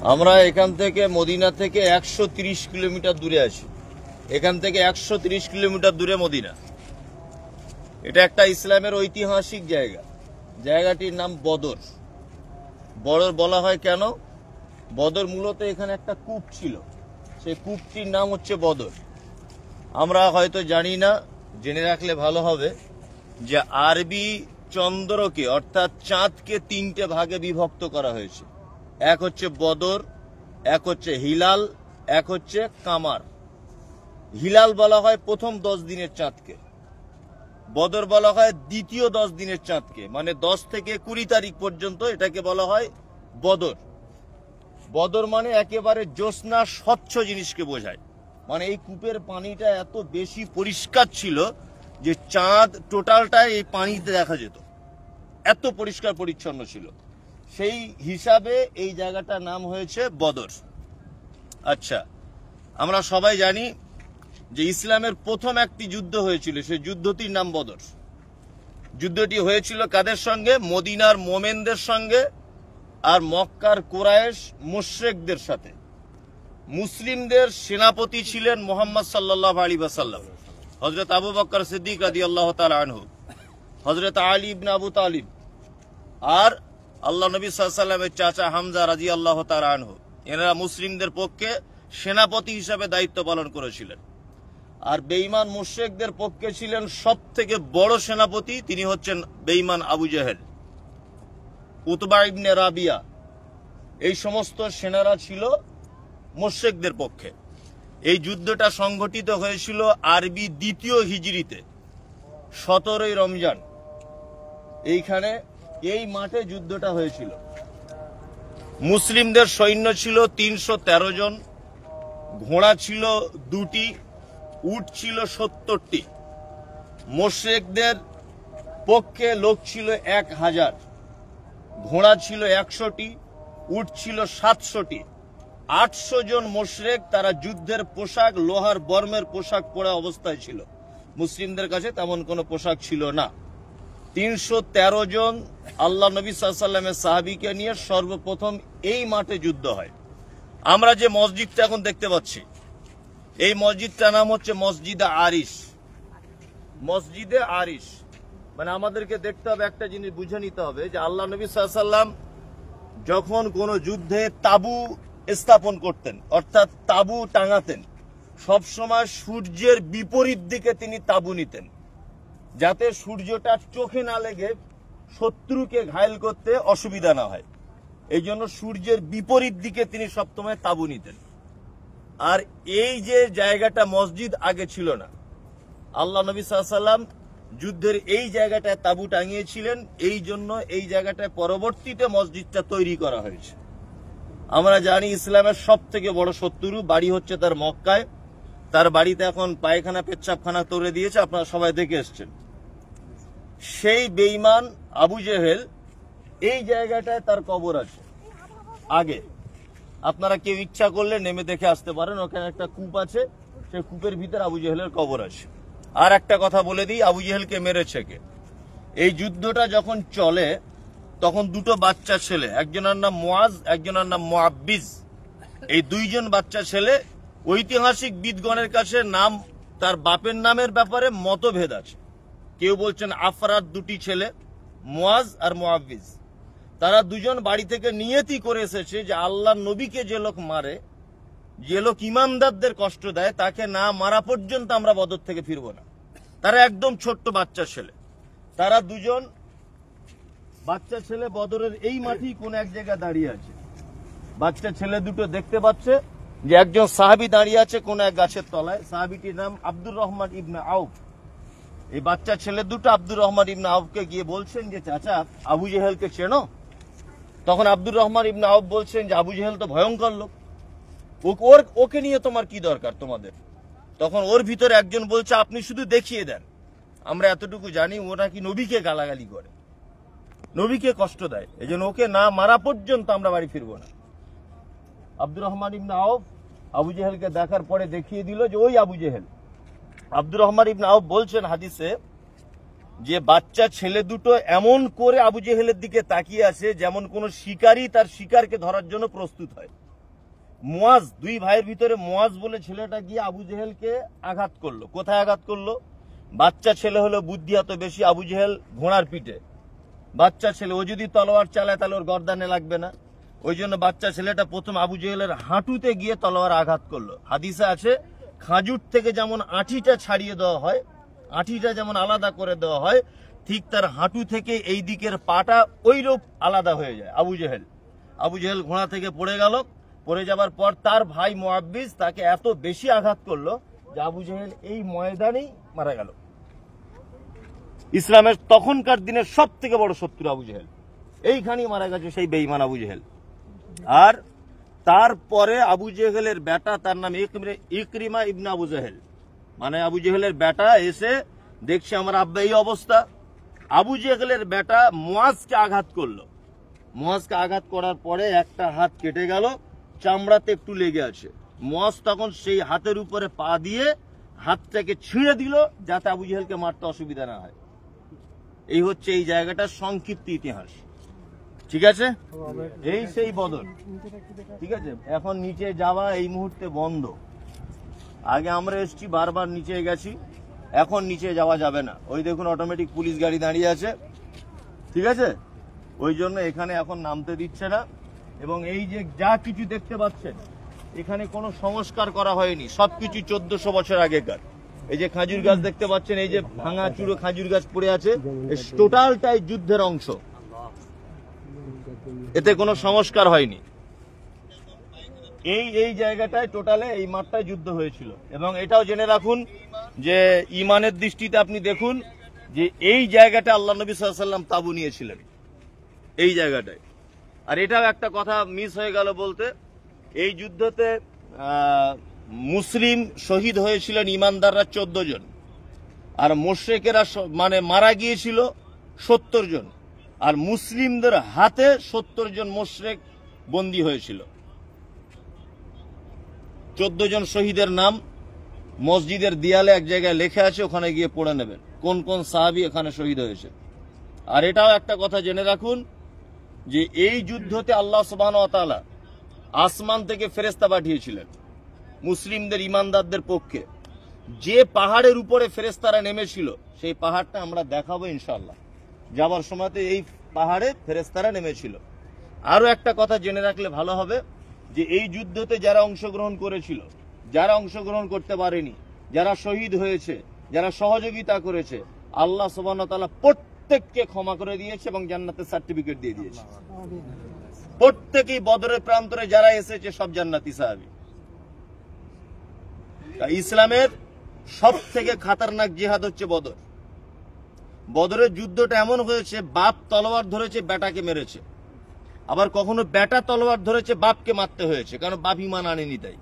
আমরা এখান থেকে মদিনা থেকে 130 কিলোমিটার দূরে আছি। এখান থেকে 130 কিলোমিটার দূরে মদিনা। এটা একটা ইসলামের ঐতিহাসিক জায়গা। জায়গাটির নাম বদর। বদর বলা হয় কেন? বদর মূলত এখানে একটা কূপ ছিল, সেই কূপটির নাম হচ্ছে বদর। আমরা হয়তো জানি না, জেনে রাখলে ভালো হবে যে আরবি চন্দ্রকে অর্থাৎ চাঁদকে 3টে ভাগে বিভক্ত করা হয়েছে। এক হচ্ছে বদর, এক হচ্ছে হিলাল, এক হচ্ছে কামার। হিলাল বলা হয় প্রথম 10 দিনের চাঁদকে, বদর বলা হয় দ্বিতীয় 10 দিনের চাঁদকে, মানে 10 থেকে 20 তারিখ পর্যন্ত এটাকে বলা হয় বদর। বদর মানে একেবারে জ্যোৎস্না স্বচ্ছ জিনিসকে বোঝায়। মানে এই কূপের পানিটা এত বেশি পরিষ্কার ছিল যে চাঁদ টোটালটাই এই পানিতে দেখা যেত, এত পরিষ্কার পরিচ্ছন্ন ছিল। সেই হিসাবে এই জায়গাটার নাম হয়েছে বদর। আচ্ছা, আমরা সবাই জানি যে ইসলামের প্রথম একটি যুদ্ধ হয়েছিল, সেই যুদ্ধটির নাম বদর। যুদ্ধটি হয়েছিল কাদের সঙ্গে? মদিনার মোমেনদের সঙ্গে আর মক্কার কুরাইশ মুশরিকদের সাথে। মুসলিমদের সেনাপতি ছিলেন মুহাম্মদ সাল্লাল্লাহু আলাইহি ওয়াসাল্লাম, হযরত আবু বকর সিদ্দিক রাদিয়াল্লাহু তাআলা আনহু, হযরত আলী ইবনে আবু তালিব, আর আল্লাহ নবী সাল্লাল্লাহু আলাইহি ওয়াসাল্লামের চাচা হামজা রাদিয়াল্লাহু তাআলা আনহু। এনারা মুসলিমদের পক্ষে সেনাপতি হিসাবে দায়িত্ব পালন করেছিলেন। আর বেঈমান মুশরিকদের পক্ষে ছিলেন সবথেকে বড় সেনাপতি, তিনি হচ্ছেন বেঈমান আবু জেহেল, উতবা ইবনে রাবিয়া। এই সমস্ত সেনারা ছিল মুশরিকদের পক্ষে। এই যুদ্ধটা সংঘটিত হয়েছিল আরবি 2য় হিজরিতে 17ই রমজান। এইখানে এই মাঠে যুদ্ধটা হয়েছিল। মুসলিমদের সৈন্য ছিল 313 জন, ঘোড়া ছিল 2টি, উট ছিল 70টি। মুশরিকদের পক্ষে লোক ছিল 1000, ঘোড়া ছিল 100টি, উট ছিল 700টি। 800 জন মুশরিক, তারা যুদ্ধের পোশাক, লোহার বর্মের পোশাক পরা অবস্থায় ছিল। মুসলিমদের কাছে তেমন কোনো পোশাক ছিল না। 313 জন আল্লাহ নবী সাল্লাল্লাহু আলাইহি ওয়াসাল্লামের সাহাবীকে নিয়ে সর্বপ্রথম এই মাঠে যুদ্ধ হয়। আমরা যে মসজিদটা এখন দেখতে পাচ্ছি, এই মসজিদটার নাম হচ্ছে মসজিদে আরিশ। মসজিদে আরিশ মানে আমাদেরকে দেখতে হবে, একটা জিনিস বুঝে নিতে হবে যে আল্লাহ নবী সাল্লাল্লাহু আলাইহি ওয়াসাল্লাম যখন কোনো যুদ্ধে তাবু স্থাপন করতেন, অর্থাৎ তাবু টাঙাতেন, সবসময় সূর্যের বিপরীত দিকে তিনি তাবু নিতেন, যাতে সূর্যটা চোখে না লেগে শত্রুকে ঘায়েল করতে অসুবিধা না হয়। এই জন্য সূর্যের বিপরীত দিকে তিনি সবসময় তাবু নিতেন। আর এই যে জায়গাটা মসজিদ আগে ছিল না, আল্লাহ নবী সাল্লাল্লাহু আলাইহি ওয়াসাল্লাম যুদ্ধের এই জায়গাটায় তাবু টাঙিয়েছিলেন। এই জন্য এই জায়গাটায় পরবর্তীতে মসজিদটা তৈরি করা হয়েছে। আমরা জানি ইসলামের সব থেকে বড় শত্রু বাড়ি হচ্ছে তার মক্কায়। তার বাড়িতে এখন পায়খানা পেচ্ছাবখানা তৈরি দিয়েছে, আপনারা সবাই দেখে এসছেন। সেই বেঈমান আবু জেহেল এই জায়গাটায় তার কবর আছে আগে। আপনারা কেউ ইচ্ছা করলে নেমে দেখে আসতে পারেন, ওখানে একটা কূপ আছে, সেই কূপের ভিতরে আবু জেহেলের কবর আছে। আর একটা কথা বলে দিই, আবু জেহেলকে মেরেছে কে? এই যুদ্ধটা যখন চলে তখন 2টো বাচ্চা ছেলে, একজনের নাম মুআজ, একজনের নাম মুআব্বিজ। এই 2 জন বাচ্চা ছেলে, ঐতিহাসিক বিদগণের কাছে নাম, তার বাপের নামের ব্যাপারে মতভেদ আছে। কেউ বলছেন আফরাদ 2টি ছেলে, মুআজ আর মুআব্বিজ। তারা 2 জন বাড়ি থেকে নিয়তি করে এসেছে যে আল্লাহর নবীকে যে লোক মারে, যে লোক ইমানদারদের কষ্ট দেয়, তাকে না মারা পর্যন্ত আমরা বদর থেকে ফিরব না। তারা একদম ছোট্ট বাচ্চা ছেলে। তারা 2 জন বাচ্চা ছেলে বদরের এই মাঠেই কোন এক জায়গায় দাঁড়িয়ে আছে। বাচ্চা ছেলে দুটো দেখতে পাচ্ছে যে একজন সাহাবী দাঁড়িয়ে আছে কোন এক গাছের তলায়। সাহাবীটির নাম আব্দুর রহমান ইবনে আউফ। এই বাচ্চা ছেলে দুটো আব্দুর রহমান ইবনে আউফকে গিয়ে বলছেন যে চাচা, আবু জেহেলকে চেনো? তখন আব্দুর রহমান ইবনে আউফ বলছেন যে আবু জেহেল তো ভয়ঙ্কর লোক, ওকে নিয়ে তোমার কি দরকার তোমাদের? তখন ওর ভিতরে একজন বলছে আপনি শুধু দেখিয়ে দেন, আমরা এতটুকু জানি ও নাকি নবীকে গালাগালি করে, নবীকে কষ্ট দেয়, এই জন্য ওকে না মারা পর্যন্ত আমরা বাড়ি ফিরবো না। আব্দুর রহমান ইবনে আউফ আবু জেহেলকে দেখার পরে দেখিয়ে দিল যে ওই আবু জেহেল। আব্দুর রহমান ইবনে আউফ বলছেন হাদিসে যে বাচ্চা ছেলে দুটো এমন করে আবু জেহেলের দিকে তাকিয়ে আছে যেমন কোন শিকারী তার শিকারকে ধরার জন্য প্রস্তুত হয়। মুয়াজ, দুই ভাইয়ের ভিতরে মুয়াজ বলে ছেলেটা গিয়ে আবু জেহেলকে আঘাত করলো। কোথায় আঘাত করলো? বাচ্চা ছেলে হলো, বুদ্ধি এত বেশি। আবু জেহেল ঘোড়ার পিঠে, বাচ্চা ছেলে, ও যদি তলোয়ার চালায় তাহলে ওর গর্দানে লাগবে না। ওই জন্য বাচ্চা ছেলেটা প্রথম আবু জেহেলের হাঁটুতে গিয়ে তলোয়ার আঘাত করলো। হাদিসে আছে, খাজুর থেকে যেমন আঁটিটা ছাড়িয়ে দেওয়া হয়, আঁটিটা যেমন আলাদা করে দেওয়া হয়, ঠিক তার হাঁটু থেকে এই দিকের পাটা ওইরূপ আলাদা হয়ে যায়। আবু জেহেল ঘোড়া থেকে পড়ে গেল। পড়ে যাবার পর তার ভাই মুআব্বিস তাকে এত বেশি আঘাত করলো যে আবু জেহেল এই ময়দানেই মারা গেল। ইসলামের তখনকার দিনের সব থেকে বড় শত্রু আবু জেহেল, এইখানেই মারা গেছে সেই বেঈমান আবু জেহেল। আর তারপরে আবু জেহেলের বেটা, তার নাম ইকরিমা ইবনে আবু জেহেল, মানে আবু জেহেলের বেটা এসে দেখছে আমার আব্বা এই অবস্থা। আবু জেহেলের বেটা মুয়াজকে আঘাত করলো। মুয়াজকে আঘাত করার পরে একটা হাত কেটে গেল, চামড়াতে একটু লেগে আছে। মুয়াজ তখন সেই হাতের উপরে পা দিয়ে হাতটাকে ছিঁড়ে দিল যাতে আবু জেহেলকে মারতে অসুবিধা না হয়। এই হচ্ছে এই জায়গাটার সংক্ষিপ্ত ইতিহাস। ঠিক আছে, এই সেই বদর। ঠিক আছে, এখন নিচে যাওয়া এই মুহূর্তে বন্ধ। আগে আমরা এসছি, বারবার নিচে গেছি, এখন নিচে যাওয়া যাবে না। ওই দেখুন অটোমেটিক পুলিশ গাড়ি দাঁড়িয়ে আছে। ঠিক আছে, ওই জন্য এখানে এখন নামতে দিচ্ছে না। এবং এই যে যা কিছু দেখতে পাচ্ছেন, এখানে কোনো সংস্কার করা হয়নি, সবকিছু 1400 বছর আগেকার। এই যে খাজুর গাছ দেখতে পাচ্ছেন, এই যে ভাঙা চুরো খাজুর গাছ পড়ে আছে, টোটালটাই যুদ্ধের অংশ, এতে কোনো সংস্কার হয়নি। এই জায়গাটায় টোটালে এই মাঠটায় যুদ্ধ হয়েছিল। এবং এটাও জেনে রাখুন যে ইমানের দৃষ্টিতে আপনি দেখুন যে এই জায়গাটা আল্লাহ নবী সাল্লাল্লাহু আলাইহি ওয়াসাল্লাম তাবু নিয়েছিলেন এই জায়গাটায়। আর এটাও একটা কথা মিস হয়ে গেল বলতে, এই যুদ্ধতে মুসলিম শহীদ হয়েছিলেন ইমানদাররা 14 জন, আর মুশরিকেরা মানে মারা গিয়েছিল 70 জন, আর মুসলিমদের হাতে 70 জন মুশরিক বন্দী হয়েছিল। 14 জন শহীদের নাম মসজিদের দেয়ালে এক জায়গায় লেখা আছে, ওখানে গিয়ে পড়ে নেবেন কোন কোন সাহাবী এখানে শহীদ হয়েছে। আর এটাও একটা কথা জেনে রাখুন যে এই যুদ্ধতে আল্লাহ সুবহানাহু ওয়া তাআলা আসমান থেকে ফেরেশতা পাঠিয়েছিলেন মুসলিমদের ইমানদারদের পক্ষে। যে পাহাড়ের উপরে ফেরেশতারা নেমেছিল সেই পাহাড়টা আমরা দেখাবো ইনশাআল্লাহ যাবার সময়তে। এই পাহাড়ে ফেরেশতারা নেমেছিল। আরো একটা কথা জেনে রাখলে ভালো হবে যে এই যুদ্ধতে যারা অংশগ্রহণ করেছিল, যারা অংশগ্রহণ করতে পারেনি, যারা শহীদ হয়েছে, যারা সহযোগিতা করেছে, আল্লাহ সুবহানাহু ওয়া তাআলা প্রত্যেককে ক্ষমা করে দিয়েছে এবং জান্নাতের সার্টিফিকেট দিয়ে দিয়েছে। প্রত্যেকেই বদরের প্রান্তরে যারা এসেছে সব জান্নাতি সাহাবী। ইসলামের সব থেকে খাতারনাক জিহাদ হচ্ছে বদর। বদরের যুদ্ধটা এমন হয়েছে, বাপ তলোয়ার ধরেছে, বেটাকে মেরেছে। আবার কখনো বেটা তলোয়ার ধরেছে, বাপকে মারতে হয়েছে, কারণ বাপ ঈমান আনেনি তাই।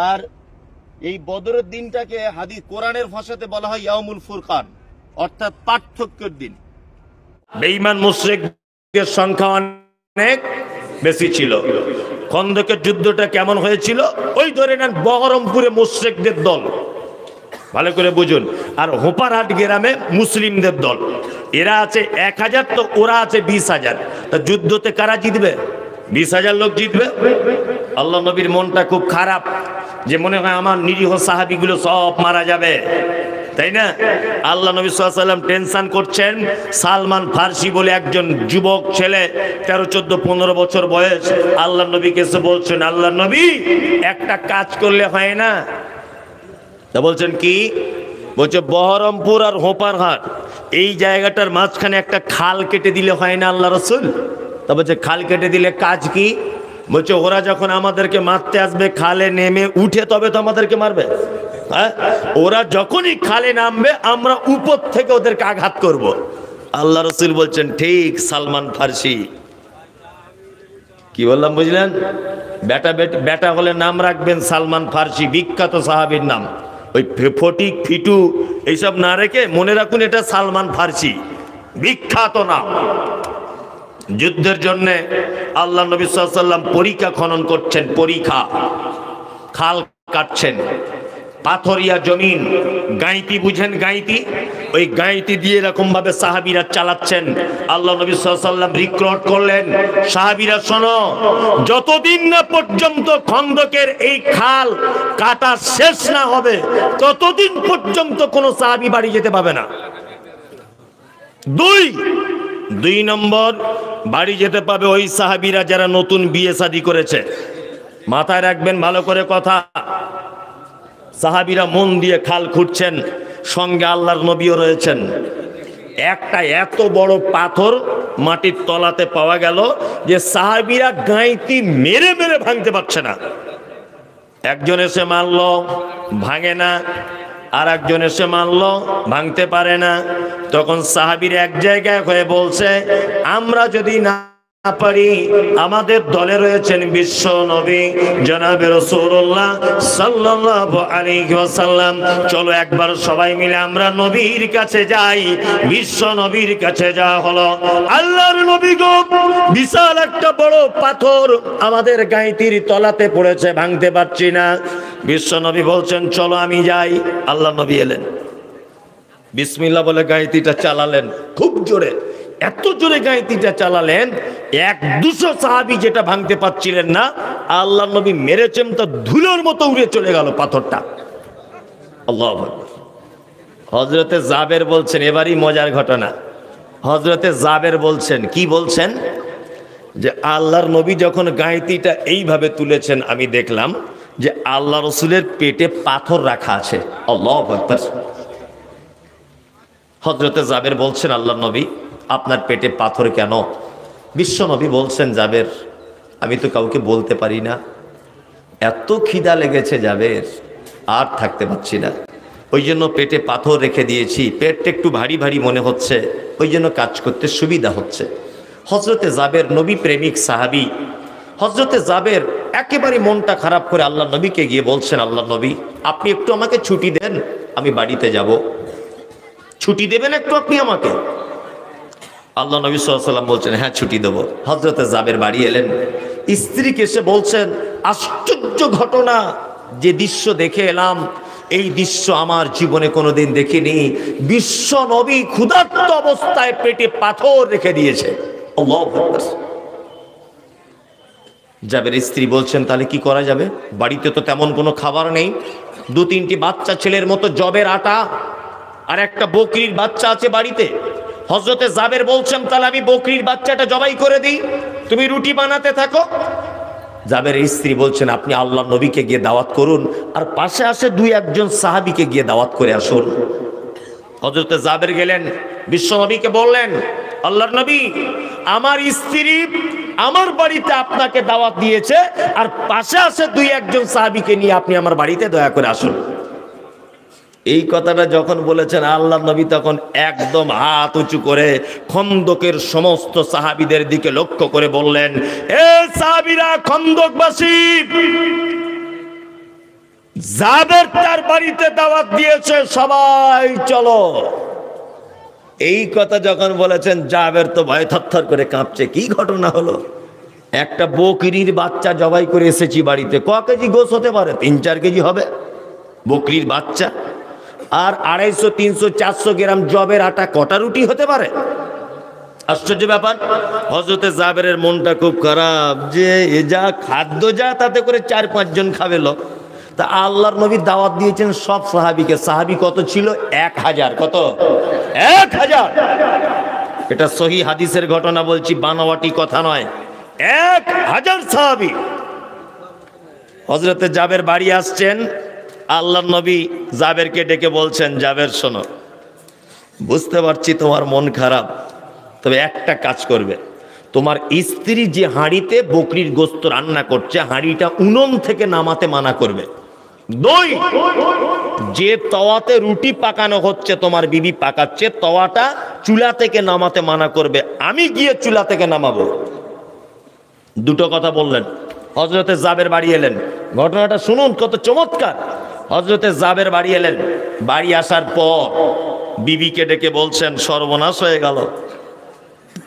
আর এই বদরের দিনটাকে হাদিস কোরআনের ভাষাতে বলা হয় ইয়াউমুল ফুরকান, অর্থাৎ পার্থক্যের দিন। বেঈমান মুশরিকদের সংখ্যা অনেক বেশি ছিল। খন্দকের যুদ্ধটা কেমন হয়েছিল? ওই ধরে নেন বহরমপুরে মুশরিকদের দল, ভালো করে বুঝুন, আর হোপারহাট গ্রামে মুসলিমদের দল। এরা আছে 1000, তো ওরা আছে 20,000। তা যুদ্ধতে কারা জিতবে? 20,000 লোক জিতবে। আল্লাহ নবীর মনটা খুব খারাপ, যে মনে হয় আমার নিরীহ সাহাবীগুলো সব মারা যাবে, তাই না? আল্লাহ নবী সাল্লাল্লাহু আলাইহি ওয়াসাল্লাম টেনশন করছেন। সালমান ফার্সি বলে একজন যুবক ছেলে, 13, 14, 15 বছর বয়স, আল্লাহ নবীকে এসে বলছেন, আল্লাহ নবী একটা কাজ করলে হয় না? তা বলছেন কি? বলছে বহরমপুর আর হোপারহাট এই জায়গাটার মাঝখানে একটা খাল কেটে দিলে হয় না আল্লাহ রাসূল? তা বলছে খাল কেটে দিলে কাজ কি? বলছে ওরা যখন আমাদেরকে মারতে আসবে খালে নেমে উঠে তবে তো আমাদেরকে মারবে। হ্যাঁ, ওরা যখনই খালে নামবে আমরা উপর থেকে ওদেরকে আঘাত করব। আল্লাহ রাসূল বলছেন ঠিক সালমান ফার্সি। কি বললাম বুঝলেন? বেটা হলে নাম রাখবেন সালমান ফার্সি, বিখ্যাত সাহাবীর নাম। ওই ফটিক ফিটু এইসব না রেখে মনে রাখুন এটা সালমান ফার্সি, বিখ্যাত নাম। যুদ্ধের জন্য আল্লাহ নবী সাল্লাল্লাহু আলাইহি ওয়াসাল্লাম পরিখা খনন করছেন, পরিখা খাল কাটছেন। পাথরিয়া জমিন, গাঁইতি বুঝেন গাঁইতি, ওই গাঁইতি দিয়ে এরকম ভাবে সাহাবীরা চালাচ্ছেন। আল্লাহ নবী সাল্লাল্লাহু আলাইহি ওয়াসাল্লাম রিক্রট করলেন, সাহাবীরা শোনো, যতদিন না পর্যন্ত খন্দকের এই খাল কাটা শেষ না হবে ততদিন পর্যন্ত কোন সাহাবী বাড়ি যেতে পাবে না। দুই নম্বর, বাড়ি যেতে পাবে ওই সাহাবীরা যারা নতুন বিয়ে শাদী করেছে। মাথায় রাখবেন ভালো করে কথা, সাহাবীরা মন দিয়ে খাল খুঁড়ছেন, সঙ্গে আল্লাহর নবীও রয়েছেন। একটা এত বড় পাথর মাটির তলাতে পাওয়া গেল যে সাহাবীরা গাঁইতি মেরে মেরে ভাঙতে পারছে না। একজন এসে মারল, ভাঙে না, আর একজন এসে মারল, ভাঙতে পারে না। তখন সাহাবীরা এক জায়গায় হয়ে বলছে, আমরা যদি না পারি, আমাদের দলে রয়েছেন বিশ্ব নবী জনাবে রাসূলুল্লাহ সাল্লাল্লাহু আলাইহি ওয়াসাল্লাম, চলো একবার সবাই মিলে আমরা নবীর কাছে যাই। বিশ্ব নবীর কাছে যাওয়া হলো। আল্লাহর নবী গো, বিশাল একটা বড় পাথর আমাদের গাঁইতির তলাতে পড়েছে, ভাঙতে পারছি না। বিশ্ব নবী বলছেন চলো আমি যাই। আল্লাহ নবী এলেন, বিসমিল্লাহ বলে গাঁইতিটা চালালেন খুব জোরে। এত জোরে গাঁইতিটা চালালেন, 100-200 সাহাবী যেটা ভাঙতে পারছিলেন না, আল্লাহ নবী মেরেছেন তো ধুলোর মতো উড়ে চলে গেল পাথরটা। আল্লাহু আকবার। হযরতে জাবের বলছেন, এবারই মজার ঘটনা। হযরতে জাবের বলছেন, কি বলছেন, যে আল্লাহর নবী যখন গাঁইতিটা এইভাবে তুলেছেন, আমি দেখলাম যে আল্লাহ রাসূলের পেটে পাথর রাখা আছে। আল্লাহু আকবার। হযরতে জাবের বলছেন, আল্লাহর নবী আপনার পেটে পাথর কেন? বিশ্ব নবী বলছেন, জাবের আমি তো কাউকে বলতে পারি না, এত খিদা লেগেছে জাবের, আর থাকতে পারছি না, ওই জন্য পেটে পাথর রেখে দিয়েছি, পেটটা একটু ভারী ভারী মনে হচ্ছে, ওই জন্য কাজ করতে সুবিধা হচ্ছে। হযরতে জাবের নবী প্রেমিক সাহাবী। হযরতে জাবের একেবারে মনটা খারাপ করে আল্লাহ নবীকে গিয়ে বলছেন, আল্লাহ নবী আপনি একটু আমাকে ছুটি দেন, আমি বাড়িতে যাব, ছুটি দেবেন একটু আপনি আমাকে? আল্লাহ নবী সাল্লাল্লাহু আলাইহি ওয়াসাল্লাম বলছেন, হ্যাঁ ছুটি দেবো। হযরতে জাবের বাড়ি এলেন, স্ত্রীকে এসে বলছেন, আশ্চর্য ঘটনা, যে দৃশ্য দেখে এলাম এই দৃশ্য আমার জীবনে কোনোদিন দেখিনি। বিশ্ব নবী ক্ষুধার্ত অবস্থায় পেটে পাথর রেখে দিয়েছে। আল্লাহু আকবার। জাবের স্ত্রী বলছেন, তাহলে কি করা যাবে? বাড়িতে তো তেমন কোনো খাবার নেই, 2-3টি বাচ্চা ছেলের মতো জবের আটা আর একটা বকরির বাচ্চা আছে বাড়িতে। হযরতে জাবের বলছেন, তাহলে আমি বকরির বাচ্চাটা জবাই করে দিই, তুমি রুটি বানাতে থাকো। জাবের স্ত্রী বলছেন, আপনি আল্লাহ নবীকে গিয়ে দাওয়াত করুন, আর পাশে আসে 2-1 সাহাবীকে গিয়ে দাওয়াত করে আসুন। হযরতে জাবের গেলেন, বিশ্ব নবীকে বললেন, আল্লাহর নবী আমার স্ত্রী আমার বাড়িতে আপনাকে দাওয়াত দিয়েছে, আর পাশে আসে 2-1 সাহাবীকে নিয়ে আপনি আমার বাড়িতে দয়া করে আসুন। এই কথাটা যখন বলেছেন, আল্লাহ নবী তখন একদম হাত উঁচু করে খন্দকের সমস্ত সাহাবীদের দিকে লক্ষ্য করে বললেন, এ সাহাবীরা, খন্দকবাসী, জাবের তার বাড়িতে দাওয়াত দিয়েছে, সবাই চলো। এই কথা যখন বলেছেন, জাবের তো ভয়ে থরথর করে কাঁপছে। কি ঘটনা হলো? একটা বকরির বাচ্চা জবাই করে এসেছি বাড়িতে, ক কেজি গোশ হতে পারে? 3-4 কেজি হবে বকরির বাচ্চা। আর 250, 300, 400 গ্রাম জবের আটা কটা রুটি হতে পারে? আশ্চর্য ব্যাপার। হযরতে জাবেরের মনটা খুব খারাপ, যে এ যা খাদ্য যা তাতে করে 4-5 জন খাবে লোক। তা আল্লাহর নবী দাওয়াত দিয়েছেন সব সাহাবীকে। সাহাবী কত ছিল? 1000। কত? 1000। এটা সহি হাদিসের ঘটনা বলছি, বানোয়াটি কথা নয়। 1000 সাহাবী। হযরতে জাবের বাড়ি আসছেন, আল্লাহর নবী জাবেরকে ডেকে বলছেন, জাবের শোনো, বুঝতে পারছি তোমার মন খারাপ, তবে একটা কাজ করবে, তোমার স্ত্রী যে হাঁড়িতে বকরির গোশত রান্না করছে, হাঁড়িটা উনুন থেকে নামাতে মানা করবে। 2, যে তাওয়াতে রুটি পাকানো হচ্ছে, তোমার বিবি পাকাচ্ছে, তাওয়াটা চুলা থেকে নামাতে মানা করবে, আমি গিয়ে চুলা থেকে নামাবো। 2টো কথা বললেন। হযরতে জাবের বাড়ি এলেন, ঘটনাটা শুনুন কত চমৎকার। হযরতে জাবের বাড়ি এলেন, বাড়ি আসার পর বিবিকে ডেকে বলছেন, সর্বনাশ হয়ে গেল।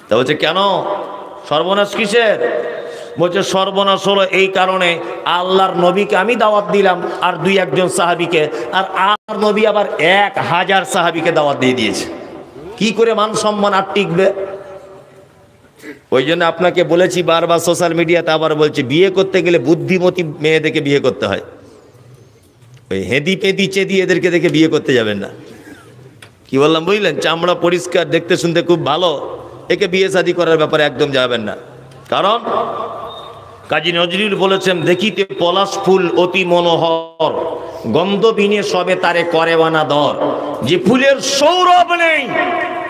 তা বলছে, কেন? সর্বনাশ কিসের? বলছে সর্বনাশ হলো এই কারণে, আল্লাহর নবীকে আমি দাওয়াত দিলাম আর দুই একজন সাহাবীকে, আর আর নবী আবার 1000 সাহাবীকে দাওয়াত দিয়ে দিয়েছে। কি করে মান সম্মান আর টিকবে? ওই জন্য আপনাকে বলেছি বারবার, সোশ্যাল মিডিয়াতে আবার বলছি, বিয়ে করতে গেলে বুদ্ধিমতী মেয়েদেরকে বিয়ে করতে হয়। ওই হেদি পেদি চেদি এদেরকে দেখে বিয়ে করতে যাবেন না। কি বললাম বুঝলেন? চামড়া পরিষ্কার, দেখতে শুনতে খুব ভালো, একে বিয়ে শাদী করার ব্যাপারে একদম যাবেন না। কারণ কাজী নজরুল বলেছেন, দেখিতে পলাশ ফুল অতি মনোহর, গন্ধ বিনে সবে তারে করে বানা দর। যে ফুলের সৌরভ নেই,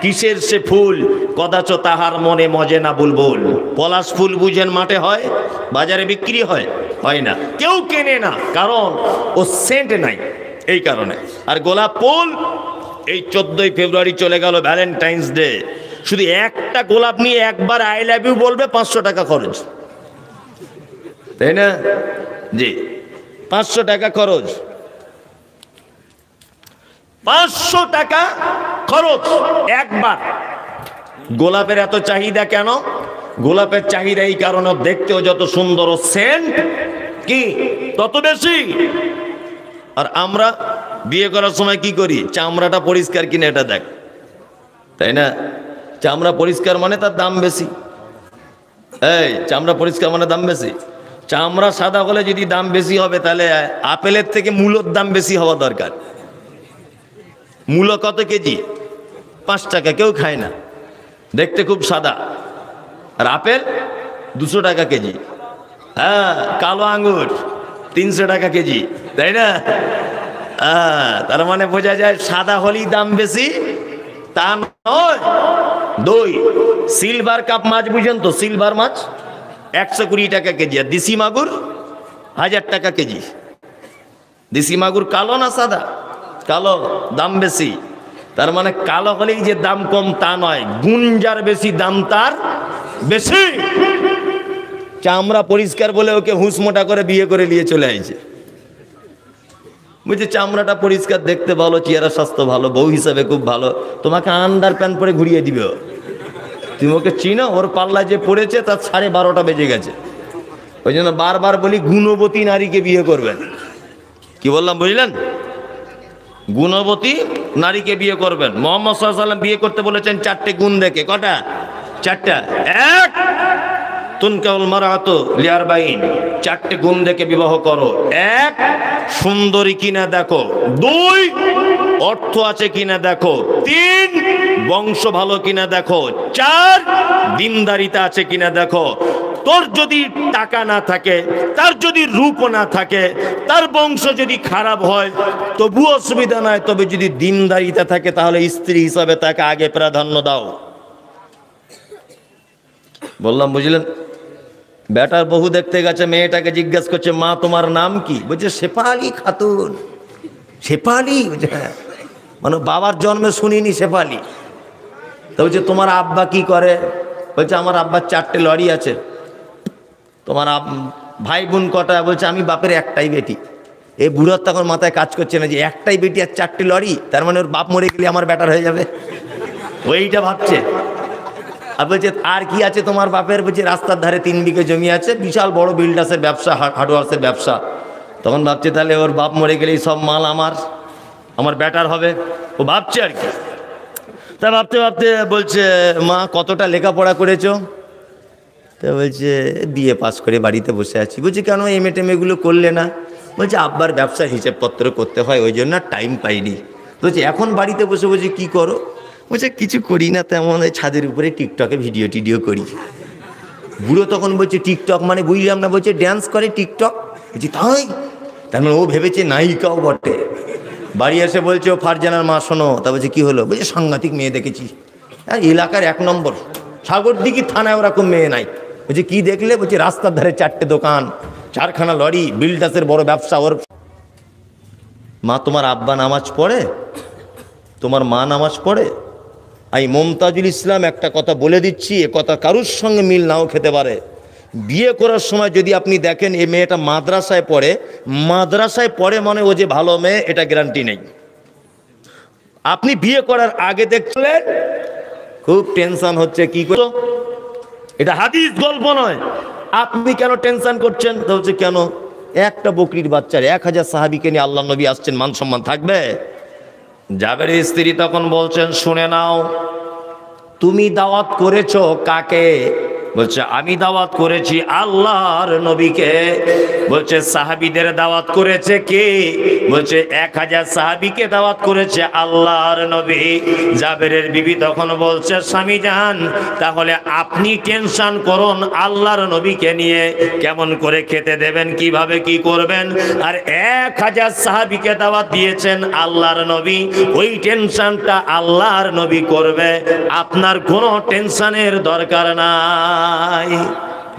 কিসের সে ফুল, কদাচ তাহার মনে মজে না বুলবুল। পলাশ ফুল বুঝেন মাঠে হয়, বাজারে বিক্রি হয়? হয় না, কেউ কেনে না, কারণ ও সেন্ট নাই, এই কারণে। আর গোলাপ ফুল, এই 14ই ফেব্রুয়ারি চলে গেল ভ্যালেন্টাইন্স ডে, শুধু একটা গোলাপ নিয়ে একবার আই লাভ ইউ বলবে 500 টাকা খরচ, তাই না? জি, 500 টাকা খরচ, 500 টাকা খরচ একবার। গোলাপের এত চাহিদা কেন? গোলাপের চাহিদা এই কারণে, দেখতেও যত সুন্দর, সেন্ট কি তত বেশি। আর আমরা বিয়ে করার সময় কি করি? চামড়াটা পরিষ্কার কিনা এটা দেখ, তাই না? চামড়া পরিষ্কার মানে তার দাম বেশি। এই চামড়া পরিষ্কার মানে দাম বেশি। চামড়া সাদা হলে যদি দাম বেশি হবে, তাহলে আপেলের থেকে মূলোর দাম বেশি হওয়া দরকার। মূলো কত কেজি? 5 টাকা, কেউ খায় না, দেখতে খুব সাদা। আর আপেল 200 টাকা কেজি। হ্যাঁ, কালো আঙ্গুর 300 টাকা কেজি, তাই না? তার মানে বোঝা যায় সাদা হলেই দাম বেশি তা নয়। দই, সিলভার কাপ মাছ বুঝেন তো? সিলভার মাছ 120 টাকা কেজি, আর দেশি মাগুর 1000 টাকা কেজি। দেশি মাগুর কালো না সাদা? কালো, দাম বেশি। তার মানে কালো হলেই যে দাম কম তা নয়, গুণ যার বেশি দাম তার বেশি। চামড়া পরিষ্কার বলে ওকে হুঁস মোটা করে বিয়ে করে নিয়ে চলে আসছে। বুঝছি চামড়াটা পরিষ্কার, দেখতে ভালো, চেহারা স্বাস্থ্য ভালো, বউ হিসাবে খুব ভালো, তোমাকে আন্ডার প্যান্ট পরে ঘুরিয়ে দিবে। তুমি ওকে চিনো? ওর পাল্লায় যে পড়েছে তার 12:30 বেজে গেছে। ওই জন্য বারবার বলি, গুণবতী নারীকে বিয়ে করবেন। কি বললাম বুঝলেন? গুণবতী নারীকে বিয়ে করবেন। মুহাম্মদ সাল্লাল্লাহু আলাইহি ওয়াসাল্লাম বিয়ে করতে বলেছেন 4টে গুণ দেখে। কটা? 4টা। 1, তুনকাহুল মারআতু লিআরবাঈন, 4টে গুণ দেখে বিবাহ করো। 1, সুন্দরী কিনা দেখো। 2, অর্থ আছে কিনা দেখো। 3, বংশ ভালো কিনা দেখো। 4, দিনদারিতা আছে কিনা দেখো। তোর যদি টাকা না থাকে, তার যদি রূপ না থাকে, তার বংশ যদি খারাপ হয় তবু অসুবিধা নাই, তবে যদি দিনদারিতা থাকে তাহলে স্ত্রী হিসাবে তাকে আগে প্রাধান্য দাও। বললাম বুঝলেন? বেটার বহু দেখতে গেছে, মেয়েটাকে জিজ্ঞাসা করছে, মা তোমার নাম কি? বলছে শেফালি খাতুন। শেফালি? মানে বাবার জন্মে শুনিনি শেফালি। তো বলছে তোমার আব্বা কি করে? বলছে আমার আব্বার 4টে লরি আছে। তোমার ভাই বোন কটা? বলছে আমি বাপের একটাই বেটি। এই বুড়োর তখন মাথায় কাজ করছে না যে একটাই বেটি আর 4টে লরি, তার মানে ওর বাপ মরে গেলে আমার বেটার হয়ে যাবে, ওইটা ভাবছে। আর বলছে আর কি আছে তোমার বাপের? বলছে রাস্তার ধারে 3 বিঘে জমি আছে, বিশাল বড় বিল্ডার্সের ব্যবসা, হার্ডওয়ার্সের ব্যবসা। তখন ভাবছে তাহলে ওর বাপ মরে গেলেই সব মাল আমার বেটার হবে, ও ভাবছে আর কি। তা ভাবতে ভাবতে বলছে মা কতটা লেখাপড়া করেছো? তা বলছে বিএ পাস করে বাড়িতে বসে আছি। বলছে কেন এমএ টেমেগুলো করলে না? বলছে আব্বার ব্যবসার হিসেবপত্র করতে হয়, ওই জন্য টাইম পাইনি। বলছে এখন বাড়িতে বসে বসে কি করো? বলছে কিছু করি না তেমন, ওই ছাদের উপরে টিকটকে ভিডিও টিডিও করি। বুড়ো তখন বলছে টিকটক মানে বুঝলাম না। বলছে ড্যান্স করে টিকটক। বলছি তাই? তার মানে ও ভেবেছে নায়িকাও বটে। বাড়ি এসে বলছে ও ফারজানার মা শোনো। তা বলছে কি হলো? বলছে সাংঘাতিক মেয়ে দেখেছি, হ্যাঁ এলাকার 1 নম্বর, সাগরদিঘি থানায় ওরকম মেয়ে নাই। বলছে কি দেখলে? বলছে রাস্তার ধারে 4টে দোকান, 4খানা লরি, বিল্ডার্সের বড় ব্যবসা ওর। মা তোমার আব্বা নামাজ পড়ে? তোমার মা নামাজ পড়ে? আমি মমতাজুল ইসলাম একটা কথা বলে দিচ্ছি, এ কথা কারুর সঙ্গে মিল নাও খেতে পারে। বিয়ে করার সময় যদি আপনি দেখেন এই মেয়েটা মাদ্রাসায় পড়ে মানে ও যে ভালো মেয়ে, এটা গ্যারান্টি নেই। আপনি বিয়ে করার আগে দেখলেন খুব টেনশন হচ্ছে কি করো, এটা হাদিস গল্প নয়। আপনি কেন টেনশন করছেন? তো বলছে কেন? একটা বকরির বাচ্চার 1000 সাহাবীকে নিয়ে আল্লাহ নবী আসছেন, মান সম্মান থাকবে? জাবেরের স্ত্রী তখন বলছেন, শুনে নাও, তুমি দাওয়াত করেছো কাকে? বলছে আমি দাওয়াত করেছি আল্লাহর নবীকে। বলছে সাহাবীদের দাওয়াত করেছে কে? বলছে 1000 সাহাবীকে দাওয়াত করেছে আল্লাহর নবী। জাবেরের বিবি তখন বলছে, স্বামী যান, তাহলে আপনি টেনশন করুন আল্লাহর নবীকে নিয়ে, কেমন করে খেতে দেবেন, কিভাবে কি করবেন। আর 1000 সাহাবীকে দাওয়াত দিয়েছেন আল্লাহর নবী, ওই টেনশনটা আল্লাহর নবী করবে, আপনার কোনো টেনশনের দরকার নাই।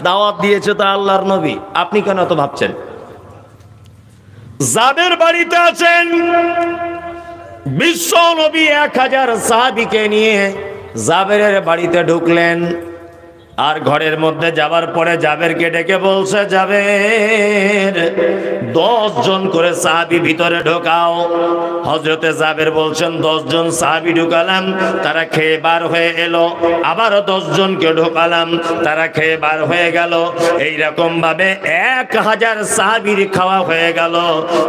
দাওয়াত দিয়েছে তো আল্লাহর নবী, আপনি কেন এত ভাবছেন? জাবের বাড়িতে আছেন, বিশ্ব নবী 1000 সাহাবীকে নিয়ে জাবেরের বাড়িতে ঢুকলেন। আর ঘরের মধ্যে যাবার পরে জাবেরকে ডেকে বলছে, জাবের 10 জন করে সাহাবী ভিতরে ঢোকাও। হযরতে জাবের বলছেন 10 জন সাহাবী ঢুকালাম, তারা খেয়ে বার হয়ে এলো। আবার 10 জনকে ঢোকালাম, তারা খেয়ে বার হয়ে গেল। এইরকম ভাবে 1000 সাহাবীর খাওয়া হয়ে গেল।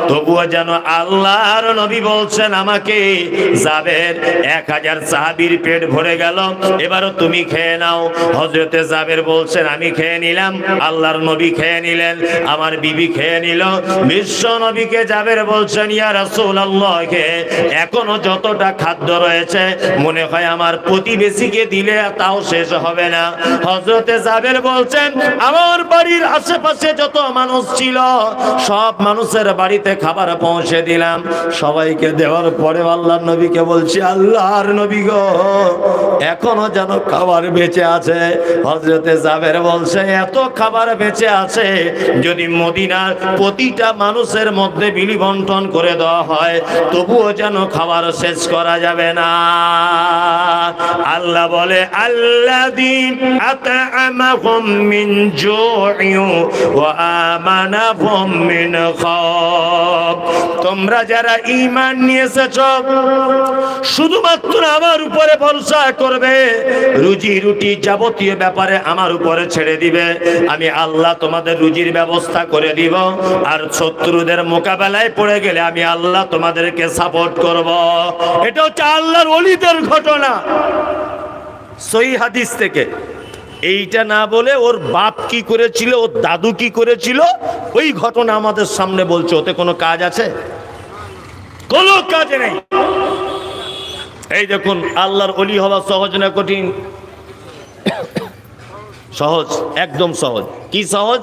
তবুও যেন আল্লাহর নবী বলছেন আমাকে, জাবের 1000 সাহাবীর পেট ভরে গেল, এবারও তুমি খেয়ে নাও। হযরতে জাবের বলছেন আমি খেয়ে নিলাম, আল্লাহর নবী খেয়ে নিলেন, আমার বিবি খেয়ে নিল। বিশ্ব নবীকে জাবের বলছেন, ইয়া রাসূলুল্লাহ, এখনো যতটা খাদ্য রয়েছে মনে হয় আমার প্রতিবেশীকে দিলে তাও শেষ হবে না। হযরতে জাবের বলছেন, আমার বাড়ির আশেপাশে যত মানুষ ছিল সব মানুষের বাড়িতে খাবার পৌঁছে দিলাম। সবাইকে দেওয়ার পরে আল্লাহর নবীকে বলছি, আল্লাহর নবী গো, এখনো যেন খাবার বেঁচে আছে। হযরতে জাবের বলছে, এত খাবার বেঁচে আছে, যদি মদিনার প্রতিটা মানুষের মধ্যে বিলি বন্টন করে দেওয়া হয় তবুও যেন খাবার শেষ করা যাবে না। আল্লাহ বলে, আল্লাযী আত'আমাহুম মিন জু'ইন ওয়া আমানাহুম মিন খাওফ। তোমরা যারা ঈমান নিয়ে এসেছো শুধুমাত্র আমার উপরে ভরসা করবে, রুজি রুটি যাবতীয় ব্যাপারে আমার উপরে ছেড়ে দিবে, আমি আল্লাহ তোমাদের রুজির ব্যবস্থা করে দিব। আর শত্রুদের মোকাবেলায় পড়ে গেলে আমি আল্লাহ তোমাদেরকে সাপোর্ট করব। এটা হচ্ছে আল্লাহর ওলিদের ঘটনা, সহিহ হাদিস থেকে। এইটা না বলে ওর বাপ কি করেছিল, ওর দাদু কি করেছিল, ওই ঘটনা আমাদের সামনে বলছে। ওতে কোনো কাজ আছে? কোনো কাজ নেই। এই দেখুন, আল্লাহর ওলি হওয়া সহজ না কঠিন? সহজ, একদম সহজ। কি সহজ?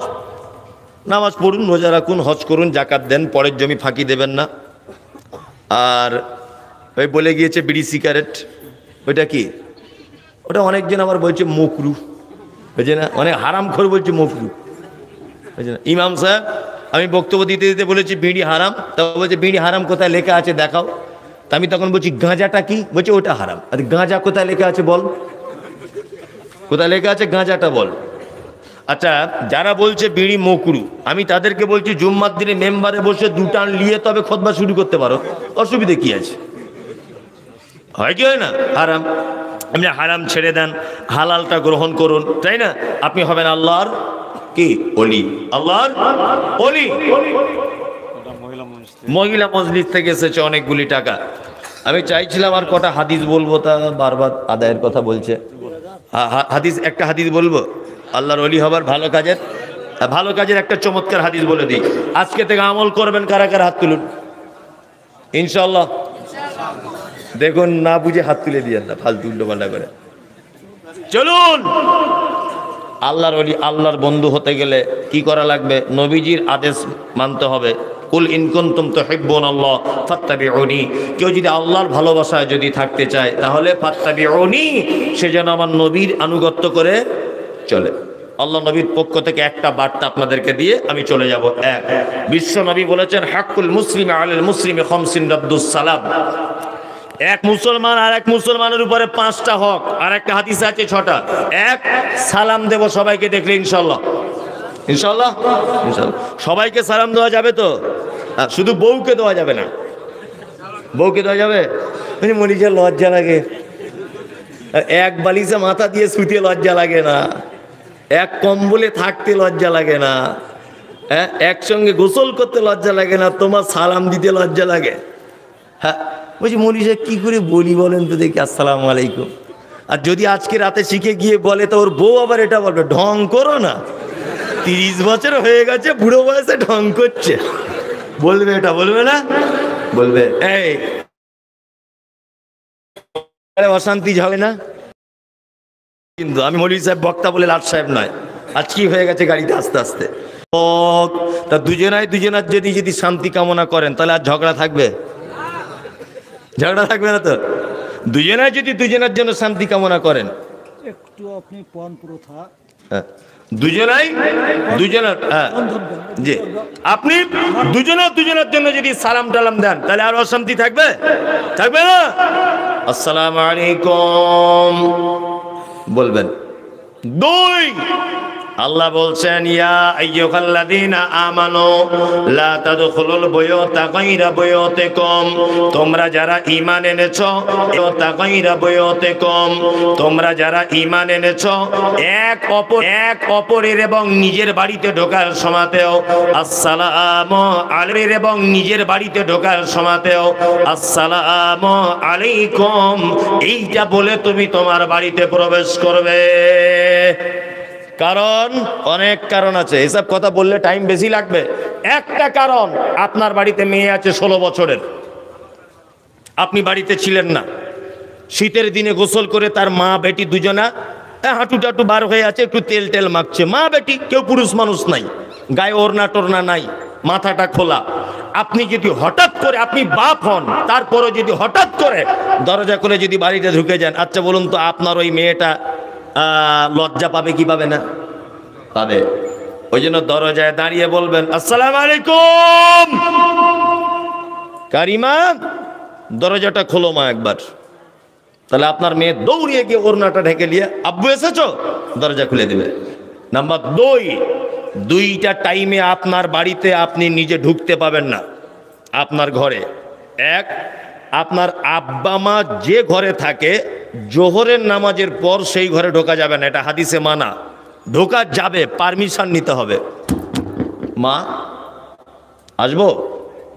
নামাজ পড়ুন, রোজা রাখুন, হজ করুন, জাকাত দেন, পরের জমি ফাঁকি দেবেন না। আর ওই বলে গিয়েছে বিড়ি সিগারেট, ওইটা কি? ওটা অনেকজন আবার বলছে মকরু, বুঝছে না? অনেক হারামখোর বলছে মকরু, বুঝছে না? ইমাম সাহেব আমি বক্তব্য দিতে দিতে বলেছি বিড়ি হারাম, তা বলছে বিড়ি হারাম কোথায় লেখা আছে দেখাও। তা আমি তখন বলছি গাঁজাটা কি? বলছে ওটা হারাম। আর গাঁজা কোথায় লেখা আছে বল, কোথায় লেখা আছে গাঁজাটা বল। আচ্ছা, যারা বলছে বিড়ি মকরু, আমি তাদেরকে বলছি জুম্মার দিনে মেম্বারে বসে দুটান নিয়ে তবে খুতবা শুরু করতে পারো, অসুবিধে কি আছে? হয় কি হয় না? হারাম, আপনি হারাম ছেড়ে দেন, হালালটা গ্রহণ করুন, তাই না? আপনি হবেন আল্লাহর কি ওলি, আল্লাহর ওলি। মহিলা মজলিস থেকে এসেছে অনেকগুলি টাকা। আমি চাইছিলাম আর কটা হাদিস বলবো, তা বারবার আদায়ের কথা বলছে। হাদিস, একটা হাদিস বলবো আল্লাহর ওলি হবার ভালো কাজের একটা চমৎকার হাদিস বলে দিই। আজকে থেকে আমল করবেন কারা কারা, হাত তুলুন ইনশাআল্লাহ। দেখুন, না বুঝে হাত তুলে দিয়েন না, ফালতু উল্টোপাল্টা করে। চলুন, আল্লাহর ওলি, আল্লাহর বন্ধু হতে গেলে কি করা লাগবে? নবীজির আদেশ মানতে হবে। কুল ইন কুনতুম তুহিব্বুনাল্লাহ ফাত্তাবিউনি। কেউ যদি আল্লাহর ভালোবাসায় যদি থাকতে চায় তাহলে ফাত্তাবিউনি, সে যেন আমার নবীর আনুগত্য করে চলে। আল্লাহ নবীর পক্ষ থেকে একটা বার্তা আপনাদেরকে দিয়ে আমি চলে যাব। এক, বিশ্ব নবী বলেছেন, হাক্কুল মুসলিম আলাল মুসলিমি খামসিন রাদ্দুস সালাম। এক মুসলমান আর এক মুসলমানের উপরে 5টা হক, আর একটা হাদিস আছে 6টা। এক, সালাম দেব সবাইকে দেখলে, ইনশাআল্লাহ ইনশাআল্লাহ ইনশাআল্লাহ। সবাইকে সালাম দেওয়া যাবে তো? শুধু বউকে দেওয়া যাবে না। বউকে দেওয়া যাবে? মনে যে লজ্জা লাগে, এক বালিশে মাথা দিয়ে শুতে লজ্জা লাগে না? এক কম্বলে থাকতে লজ্জা লাগে না? হ্যাঁ, একসঙ্গে গোসল করতে লজ্জা লাগে না? তোমার সালাম দিতে লজ্জা লাগে? হ্যাঁ, বলছি মৌলী সাহেব কি করে বলি বলেন তো দেখি আসসালামু আলাইকুম। আর যদি আজকে রাতে শিখে গিয়ে বলে তো ওর বউ আবার এটা বলবে, ঢং করো না, 30 বছর হয়ে গেছে, বুড়ো বয়সে ঢং করছে। বলবে এটা, বলবে না? বলবে। এই অশান্তি হবে না কিন্তু। আমি মৌলী সাহেব বক্তা বলে লাট সাহেব নয়। আজ কি হয়ে গেছে গাড়িতে আস্তে আস্তে। তা দুজনাই দুজনার যদি শান্তি কামনা করেন তাহলে আর ঝগড়া থাকবে? ঝগড়া থাকবে না তো। দুজনাই যদি দুজনের জন্য শান্তি কামনা করেন, একটু আপনি পণ প্রথা দুজনাই দুজনের, হ্যাঁ জি, আপনি দুজনের জন্য যদি সালাম টালাম দেন তাহলে আর অশান্তি থাকবে? থাকবে না? আসসালামু আলাইকুম বলবেন। দুই, আল্লাহ বলছেন ইয়া আইয়ুহাল্লাযীনা আমানু লা তাদখুলুল বুয়ুতা গায়রা বুয়ুতিকুম, তোমরা যারা ঈমান এনেছো বুয়ুতা গায়রা বুয়ুতিকুম, তোমরা যারা ঈমান এনেছো এক অপরের এবং নিজের বাড়িতে ঢোকার সময়তেও আসসালামু আলাইকুম, এবং নিজের বাড়িতে ঢোকার সময়তেও আসসালামু আলাইকুম এইটা বলে তুমি তোমার বাড়িতে প্রবেশ করবে। কারণ অনেক কারণ আছে, এসব কথা বললে টাইম বেশি লাগবে। একটা কারণ, আপনার বাড়িতে মেয়ে আছে 16 বছরের, আপনি বাড়িতে ছিলেন না, শীতের দিনে গোসল করে তার মা বেটি দুজনা হাঁটু টাটু বার হয়ে আছে, একটু তেল টেল মাখছে, মা বেটি, কেউ পুরুষ মানুষ নাই, গায়ে ওড়না টোড়না নাই, মাথাটা খোলা। আপনি যদি হঠাৎ করে, আপনি বাপ হন তারপরে যদি হঠাৎ করে দরজা খুলে যদি বাড়িতে ঢুকে যান, আচ্ছা বলুন তো আপনার ওই মেয়েটা লজ্জা পাবে কি পাবে না? পাবে। ওই জন্য দরজায় দাঁড়িয়ে বলবেন আসসালামু আলাইকুম, কারিমা দরজাটা খোলো মা একবার। তাহলে আপনার মেয়ে দৌড়িয়ে গিয়ে ওড়নাটা ঢেকে নিয়ে আব্বু এসেছো, দরজা খুলে দিবে। নাম্বার 2, দুইটা টাইমে আপনার বাড়িতে আপনি নিজে ঢুকতে পাবেন না আপনার ঘরে। এক, আপনার আব্বা মা যে ঘরে থাকে জোহরের নামাজের পর সেই ঘরে ঢোকা যাবে না, এটা হাদিসে মানা। ঢোকা যাবে, পারমিশন নিতে হবে। মা আসবো,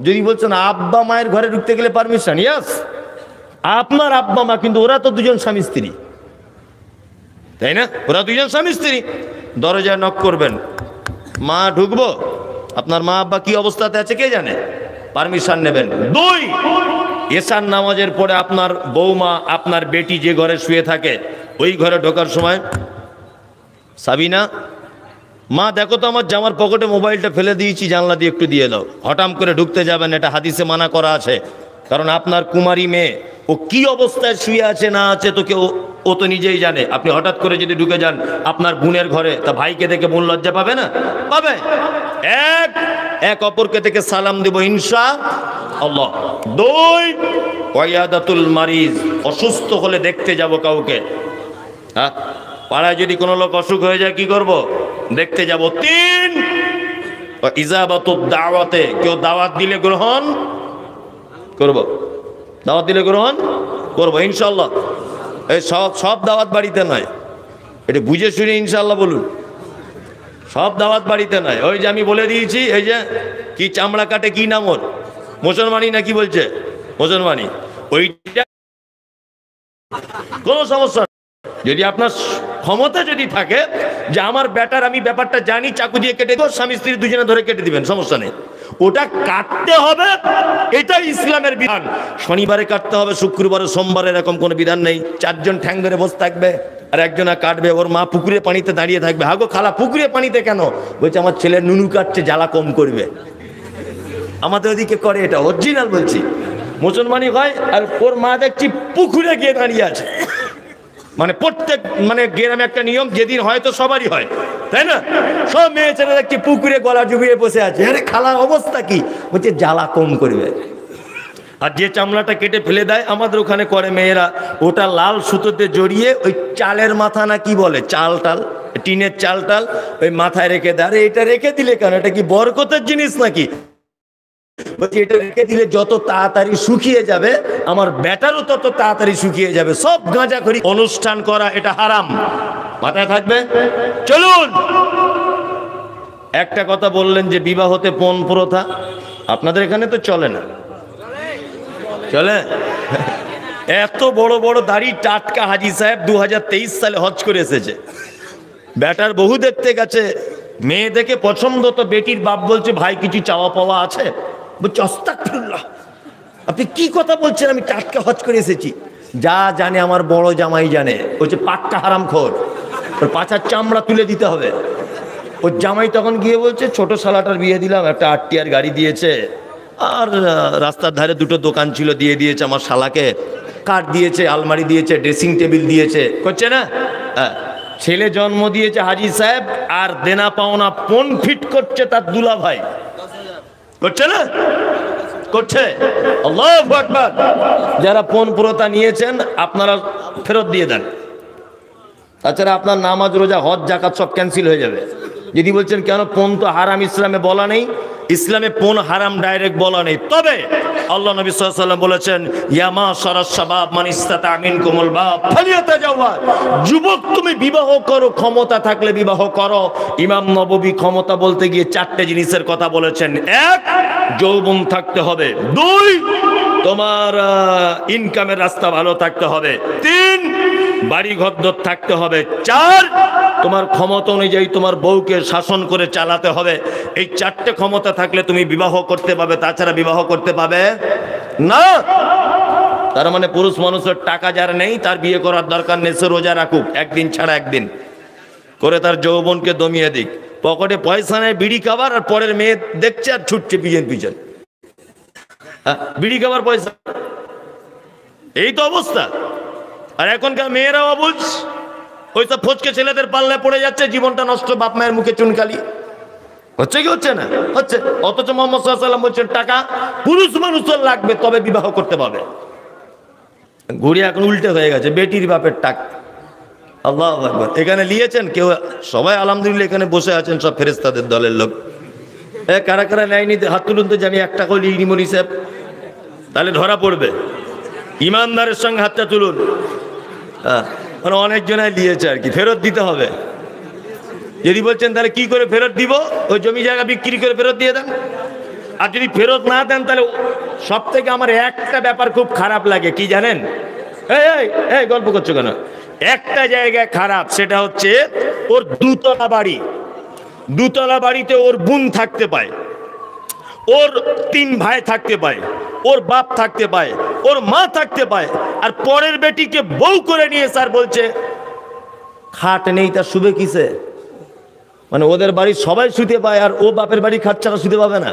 যদি বলছেন আব্বা মায়ের ঘরে ঢুকতে গেলে পারমিশন, ইয়াস আপনার আব্বা মা, কিন্তু ওরা তো দুজন স্বামী স্ত্রী, তাই না? ওরা দুজন স্বামী স্ত্রী। দরজায় নক করবেন, মা ঢুকবো? আপনার মা আব্বা কি অবস্থাতে আছে কে জানে, পারমিশন নেবেন। 2, এশার নামাজের পরে আপনার বৌমা, আপনার বেটি যে ঘরে শুয়ে থাকে ওই ঘরে ঢোকার সময় সাবিনা মা দেখো তো আমার জামার পকেটে মোবাইলটা ফেলে দিয়েছি, জানলা দিয়ে একটু দিয়ে দাও। হঠাৎ করে ঢুকতে যাবেন, এটা হাদিসে মানা করা আছে। কারণ আপনার কুমারী মেয়ে ও কি অবস্থায় শুয়ে আছে না আছে তো কেউ, ও তো নিজেই জানে। আপনি হঠাৎ করে যদি ঢুকে যান আপনার বোনের ঘরে, তা ভাইকে দেখে বোন লজ্জা পাবে না? পাবে। এক অপরকে দেখে সালাম দেব ইনশাআল্লাহ। 2, ওয়াইয়াদাতুল মারিজ, অসুস্থ হলে দেখতে যাব কাউকে। হ্যাঁ, পাড়ায় যদি কোনো লোক অসুখ হয়ে যায় কি করব? দেখতে যাব। 3, ইজাবাতুদ দাওয়াতে, কেউ দাওয়াত দিলে গ্রহণ করব, দাওয়াত দিলে গ্রহণ করব ইনশাআল্লাহ। এই সব দাওয়াত বাড়িতে নয়, এটা বুঝে শুনে ইনশাআল্লাহ বলুন। সব দাওয়াত বাড়িতে নয়। ওই যে আমি বলে দিয়েছি, এই যে কি চামড়া কাটে, কি নাম ওর, মুসলমানি না কি বলছে, মুসলমানি, ওইটা কোনো সমস্যা। যদি আপনার ক্ষমতা যদি থাকে যে আমার ব্যাটার, আমি ব্যাপারটা জানি, চাকু দিয়ে কেটে দেবো, স্বামী স্ত্রী দুজনে ধরে কেটে দিবেন, সমস্যা নেই। ওটা কাটতে হবে, এটাই ইসলামের বিধান। শনিবারে কাটতে হবে, শুক্রবারে, সোমবারে, এরকম কোনো বিধান নেই। 4 জন ঠ্যাং ধরে বসে থাকবে আর একজনা কাটবে। ওর মা পুকুরে পানিতে দাঁড়িয়ে থাকবে, হাগো খালা পুকুরে পানিতে কেন? বলছে আমার ছেলের নুনু কাটছে, জ্বালা কম করবে। আমাদের ওদিকে করে, এটা অরিজিনাল বলছি, মুসলমানি হয়। আর ওর মা দেখছি পুকুরে গিয়ে দাঁড়িয়ে আছে। মানে প্রত্যেক, মানে গ্রামে একটা নিয়ম, যেদিন হয় তো সবারই হয়, তাই না? সব মেয়ে ছেলে দেখছি পুকুরে গলা ডুবিয়ে বসে আছে। আরে খালার অবস্থা কি? বলছে জ্বালা কম করবে। আর যে চামড়াটা কেটে ফেলে দেয় আমাদের ওখানে করে মেয়েরা, ওটা লাল সুতোতে জড়িয়ে ওই চালের মাথা না কি বলে, চাল টাল, টিনের চাল টাল ওই মাথায় রেখে দেয়। আরে এটা রেখে দিলে কেন? এটা কি বরকতের জিনিস নাকি? বলছি এটা রেখে দিলে যত তাড়াতাড়ি শুকিয়ে যাবে আমার ব্যাটারও তত তাড়াতাড়ি শুকিয়ে যাবে। সব গাঁজাখড়ি অনুষ্ঠান করা এটা হারাম, মাথায় থাকবে। চলুন, একটা কথা বললেন যে বিবাহতে পণ প্রথা, আপনাদের এখানে তো চলে না? চলে? এত বড় বড় দাড়ি টাটকা হাজি সাহেব 2023 সালে হজ করে এসেছে, ব্যাটার বহু দেখতে গেছে, মেয়ে দেখে পছন্দ, তো বেটির বাপ বলছে ভাই কিছু চাওয়া পাওয়া আছে? বলছে আস্তাগফিরুল্লাহ, আপনি কি কথা বলছেন, আমি টাটকা হজ করে এসেছি। যা জানে আমার বড় জামাই জানে, বলছে পাক্কা হারামখোর, ওর পাছার চামড়া তুলে দিতে হবে। ওর জামাই তখন গিয়ে বলছে ছোট শালাটার বিয়ে দিলাম, একটা 8 গাড়ি দিয়েছে, আর রাস্তার ধারে দুটো দোকান ছিল দিয়ে দিয়েছে আমার শালাকে, কাঠ দিয়েছে, আলমারি দিয়েছে, ড্রেসিং টেবিল দিয়েছে, করছে না? হ্যাঁ, ছেলে জন্ম দিয়েছে হাজি সাহেব, আর দেনা পাওনা পণ ফিট করছে তার দুলা ভাই, করছে না? করছে। আল্লাহু আকবার। যারা পণ প্রথা নিয়েছেন আপনারা ফেরত দিয়ে দেন, তাছাড়া আপনার নামাজ রোজা হজ জাকাত সব ক্যান্সেল হয়ে যাবে। যদি বলছেন কেন পণ তো হারাম, ইসলামে বলা নেই, ইসলামে পণ হারাম ডাইরেক্ট বলা নেই, তবে আল্লাহ নবী সাল্লাল্লাহু আলাইহি ওয়াসাল্লাম বলেছেন ইয়া মাশারাশ শাবাব মান ইসতাতা মিনকুমুল বাব ফালিয়াতাজাওয়াজ, যুবক তুমি বিবাহ করো, ক্ষমতা থাকলে বিবাহ করো। ইমাম নববী ক্ষমতা বলতে গিয়ে 4টে জিনিসের কথা বলেছেন। 1, যৌবন থাকতে হবে। 2, তোমার ইনকামের রাস্তা ভালো থাকতে হবে। 3, বাড়ি ঘরদর থাকতে হবে। 4, তোমার ক্ষমতা অনুযায়ী তোমার বউকে শাসন করে চালাতে হবে। এই 4টে ক্ষমতা থাকলে তুমি বিবাহ করতে পাবে, তাছাড়া বিবাহ করতে পাবে না। তার মানে পুরুষ মানুষের টাকা যার নেই তার বিয়ে করার দরকার নেই, সে রোজা রাখুক একদিন ছাড়া একদিন করে, তার যৌবনকে দমিয়ে দিক। পকেটে পয়সা নেই, বিড়ি খাবার, আর পরের মেয়ে দেখছে আর ছুটছে পিছন পিছন, বিড়ি খাবার পয়সা, এই তো অবস্থা। আর এখনকার মেয়েরাও অবুঝ, ওইসব ফচকে ছেলেদের পাল্লায় পড়ে যাচ্ছে, জীবনটা নষ্ট, বাপ মায়ের মুখে চুনকালি হচ্ছে কি হচ্ছে না? হচ্ছে। অথচ মুহাম্মদ সাল্লাল্লাহু আলাইহি ওয়াসাল্লাম বলছেন টাকা পুরুষ মানুষের লাগবে তবে বিবাহ করতে পারবে। ঘুরে এখন উল্টে হয়ে গেছে, বেটির বাপের টাকা। আল্লাহু আকবার। এখানে নিয়েছেন কেউ? সবাই আলহামদুলিল্লাহ এখানে বসে আছেন সব ফেরেশতাদের দলের লোক। কারা কারা নেয়নি হাত তুলুন তো, যে আমি একটা করে লিখি মনি সাহেব, তাহলে ধরা পড়বে। ইমানদারের সঙ্গে হাতটা তুলুন। মানে অনেকজনাই নিয়েছে আর কি, ফেরত দিতে হবে। যদি বলছেন তাহলে কি করে ফেরত দিব, ওই জমি জায়গা বিক্রি করে ফেরত দিয়ে দেন। আর যদি ফেরত না দেন তাহলে সব থেকে আমার একটা ব্যাপার খুব খারাপ লাগে, কি জানেন? এই গল্প করছো কেন? একটা জায়গায় খারাপ, সেটা হচ্ছে ওর দুতলা বাড়ি, দুতলা বাড়িতে ওর বোন থাকতে পায়, ওর 3 ভাই থাকতে পায়, ওর বাপ থাকতে পায়, ওর মা থাকতে পায়, আর পরের বেটিকে বউ করে নিয়ে স্যার বলছে খাট নেই, তার শুবে কিসে? মানে ওদের বাড়ি সবাই শুতে পায় আর ও বাপের বাড়ি খাট ছাড়া শুতে পাবে না।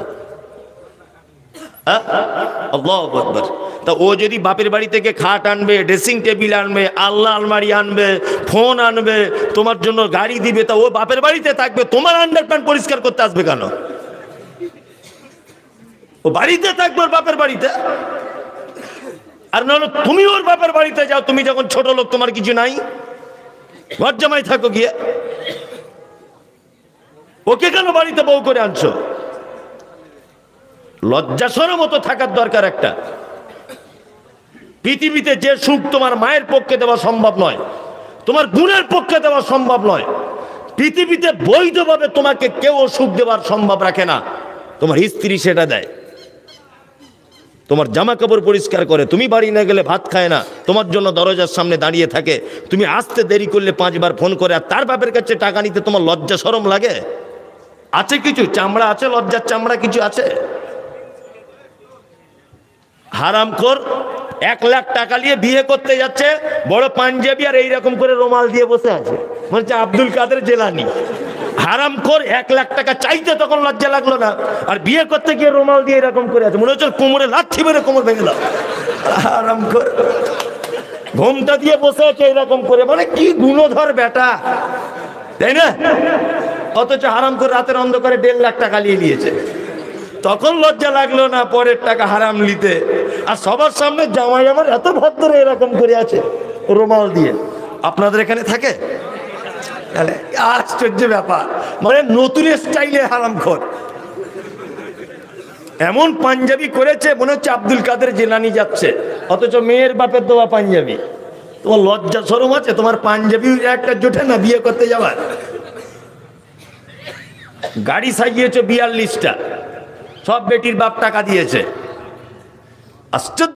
আল্লাহু আকবার। তা ও যদি বাপের বাড়ি থেকে খাট আনবে, ড্রেসিং টেবিল আনবে, আল্লাহ আলমারি আনবে, ফোন আনবে, তোমার জন্য গাড়ি দিবে, তা ও বাপের বাড়িতে থাকবে, তোমার আন্ডারপ্যান্ট পরিষ্কার করতে আসবে কেন? ও বাড়িতে থাকবে, ওর বাপের বাড়িতে। আর নাহলে তুমি ওর বাপের বাড়িতে যাও, তুমি যখন ছোট লোক, তোমার কিছু নাই, ঘর জামাই থাকো গিয়ে, ওকে কেন বাড়িতে বউ করে আনছো? লজ্জাশরম মতো থাকার দরকার একটা। পৃথিবীতে যে সুখ তোমার মায়ের পক্ষে দেওয়া সম্ভব নয়, তোমার বোনের পক্ষে দেওয়া সম্ভব নয়, পৃথিবীতে বৈধভাবে তোমাকে কেউ সুখ দেওয়ার সম্ভব রাখে না, তোমার স্ত্রী সেটা দেয়। তোমার জামা কাপড় পরিষ্কার করে, তুমি বাড়ি না গেলে ভাত খায় না, তোমার জন্য দরজার সামনে দাঁড়িয়ে থাকে, তুমি আসতে দেরি করলে 5 বার ফোন করে, আর তার বাপের কাছে টাকা নিতে তোমার লজ্জা শরম লাগে? আছে কিছু চামড়া আছে, লজ্জার চামড়া কিছু আছে? হারামখোর 1 লাখ টাকা নিয়ে বিয়ে করতে যাচ্ছে, বড় পাঞ্জাবি আর এইরকম করে রুমাল দিয়ে বসে আছে, বলছে আব্দুল কাদের জেলানি। হারামখোর 1 লাখ টাকা চাইতে তখন লজ্জা লাগলো না, আর বিয়ে করতে গিয়ে রুমাল দিয়ে এরকম করে আছে, মনে হচ্ছে কোমরে লাথি মেরে কোমর ভেঙে দাও। হারামখোর ঘোমটা দিয়ে বসে আছে এরকম করে, মানে কি গুণধর বেটা, তাই না? অথচ হারামখোর রাতের অন্ধকারে 1.5 লাখ টাকা নিয়ে নিয়েছে, তখন লজ্জা লাগলো না পরের টাকা হারাম নিতে। আর সবার সামনে জামাই আমার এত ভদ্র এরকম করে আছে রুমাল দিয়ে। আপনাদের এখানে থাকে? আশ্চর্য ব্যাপার, মানে নতুন স্টাইলে হারামখোর। এমন পাঞ্জাবি করেছে মনে হচ্ছে আব্দুল কাদের জিলানী যাচ্ছে, অথচ মেয়ের বাপের দেওয়া পাঞ্জাবি। তোমার লজ্জা শরম আছে? তোমার পাঞ্জাবি একটা জোটে না বিয়ে করতে যাওয়ার? গাড়ি সাজিয়েছে 42টা, সব বেটির বাপ টাকা দিয়েছে। আশ্চর্য।